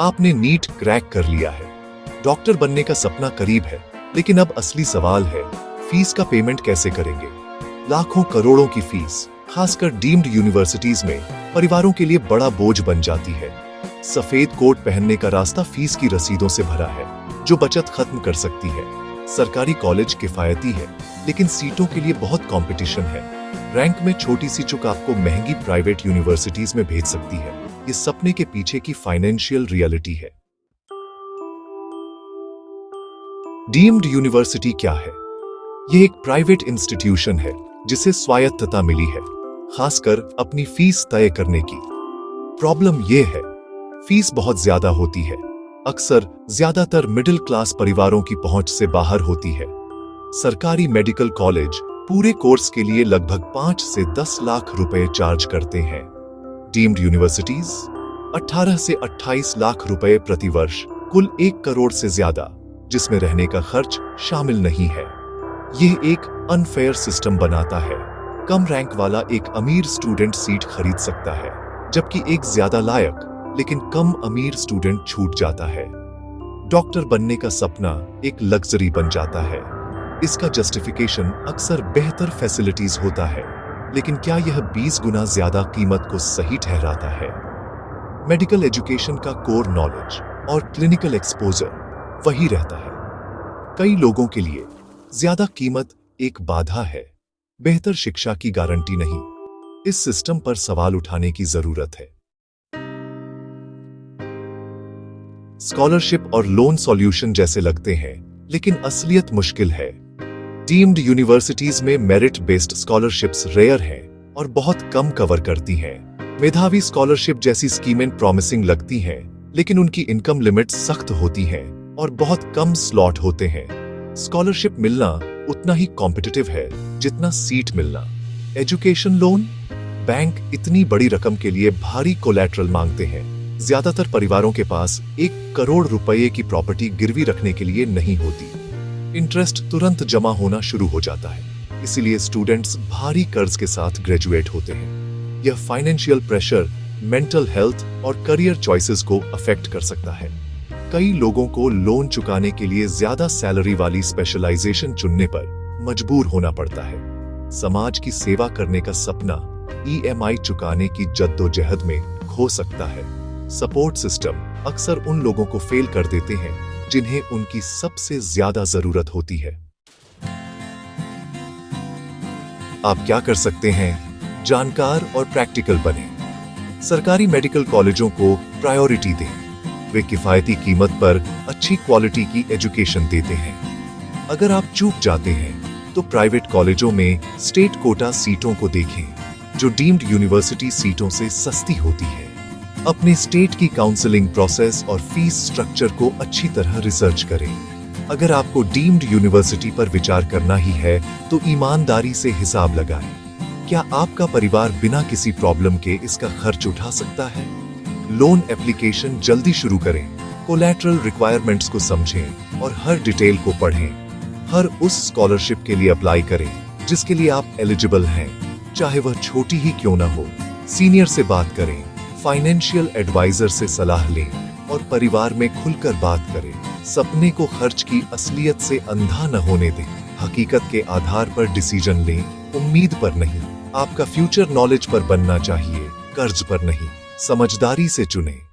आपने NEET crack कर लिया है, डॉक्टर बनने का सपना करीब है, लेकिन अब असली सवाल है, फीस का पेमेंट कैसे करेंगे? लाखों करोड़ों की फीस, खासकर डीम्ड यूनिवर्सिटीज में, परिवारों के लिए बड़ा बोझ बन जाती है। सफेद कोट पहनने का रास्ता फीस की रसीदों से भरा है, जो बचत खत्म कर सकती है। सरकारी कॉलेज किफायती है, लेकिन सीटों के लिए बहुत कंपटीशन है। रैंक में छोटी सी चूक आपको महंगी प्राइवेट यूनिवर्सिटीज में भेज सकती है। ये सपने के पीछे की फाइनेंशियल रियलिटी है। डीम्ड यूनिवर्सिटी क्या है? यह एक प्राइवेट इंस्टीट्यूशन है जिसे स्वायत्तता मिली है, खासकर अपनी फीस तय करने की। प्रॉब्लम यह है, फीस बहुत ज्यादा होती है, अक्सर ज्यादातर मिडिल क्लास परिवारों की पहुंच से बाहर होती है। सरकारी मेडिकल कॉलेज पूरे कोर्स के लिए लगभग 5 से 10 लाख रुपए चार्ज करते हैं। डीम्ड यूनिवर्सिटीज 18 से 28 लाख रुपए प्रति वर्ष, कुल 1 करोड़ से ज्यादा, जिसमें रहने का खर्च शामिल नहीं है। यह एक अनफेयर सिस्टम बनाता है। कम रैंक वाला एक अमीर स्टूडेंट सीट खरीद सकता है, जबकि एक ज्यादा लायक लेकिन कम अमीर स्टूडेंट छूट जाता है। डॉक्टर बनने का सपना एक लग्जरी बन जाता है। इसका जस्टिफिकेशन अक्सर बेहतर फैसिलिटीज होता है, लेकिन क्या यह 20 गुना ज्यादा कीमत को सही ठहराता है? मेडिकल एजुकेशन का कोर नॉलेज और क्लिनिकल एक्सपोजर वही रहता है। कई लोगों के लिए ज्यादा कीमत एक बाधा है, बेहतर शिक्षा की गारंटी नहीं। इस सिस्टम पर सवाल उठाने की जरूरत है। स्कॉलरशिप और लोन सॉल्यूशन जैसे लगते हैं, लेकिन असलियत मुश्किल है। डीम्ड यूनिवर्सिटीज में मेरिट बेस्ड स्कॉलरशिप्स रेयर हैं और बहुत कम कवर करती हैं। मेधावी स्कॉलरशिप जैसी स्कीमें प्रॉमिसिंग लगती हैं, लेकिन उनकी इनकम लिमिट सख्त होती हैं और बहुत कम स्लॉट होते हैं। स्कॉलरशिप मिलना उतना ही कॉम्पिटिटिव है जितना सीट मिलना। एजुकेशन लोन, बैंक इतनी बड़ी रकम के लिए भारी कोलैटरल मांगते हैं। ज्यादातर परिवारों के पास 1 करोड़ रुपए की प्रॉपर्टी गिरवी रखने के लिए नहीं होती। इंटरेस्ट तुरंत जमा होना शुरू हो जाता है, इसीलिए स्टूडेंट्स भारी कर्ज के साथ ग्रेजुएट होते हैं। यह फाइनेंशियल प्रेशर मेंटल हेल्थ और करियर चॉइसेस को अफेक्ट कर सकता है। कई लोगों को लोन चुकाने के लिए ज्यादा सैलरी वाली स्पेशलाइजेशन चुनने पर मजबूर होना पड़ता है। समाज की सेवा करने का सपना EMI चुकाने की जद्दोजहद में खो सकता है। सपोर्ट सिस्टम अक्सर उन लोगों को फेल कर देते हैं जिन्हें उनकी सबसे ज्यादा जरूरत होती है। आप क्या कर सकते हैं? जानकार और प्रैक्टिकल बने। सरकारी मेडिकल कॉलेजों को प्रायोरिटी दें। वे किफायती कीमत पर अच्छी क्वालिटी की एजुकेशन देते हैं। अगर आप चूक जाते हैं तो प्राइवेट कॉलेजों में स्टेट कोटा सीटों को देखें, जो डीम्ड यूनिवर्सिटी सीटों से सस्ती होती है। अपने स्टेट की काउंसलिंग प्रोसेस और फीस स्ट्रक्चर को अच्छी तरह रिसर्च करें। अगर आपको डीम्ड यूनिवर्सिटी पर विचार करना ही है तो ईमानदारी से हिसाब लगाएं। क्या आपका परिवार बिना किसी प्रॉब्लम के इसका खर्च उठा सकता है? लोन एप्लीकेशन जल्दी शुरू करें, कोलैटरल रिक्वायरमेंट्स को समझें और हर डिटेल को पढ़ें। हर उस स्कॉलरशिप के लिए अप्लाई करें जिसके लिए आप एलिजिबल हैं, चाहे वह छोटी ही क्यों ना हो। सीनियर से बात करें, फाइनेंशियल एडवाइजर से सलाह लें और परिवार में खुलकर बात करें। सपने को खर्च की असलियत से अंधा न होने दें। हकीकत के आधार पर डिसीजन लें, उम्मीद पर नहीं। आपका फ्यूचर नॉलेज पर बनना चाहिए, कर्ज पर नहीं। समझदारी से चुनें।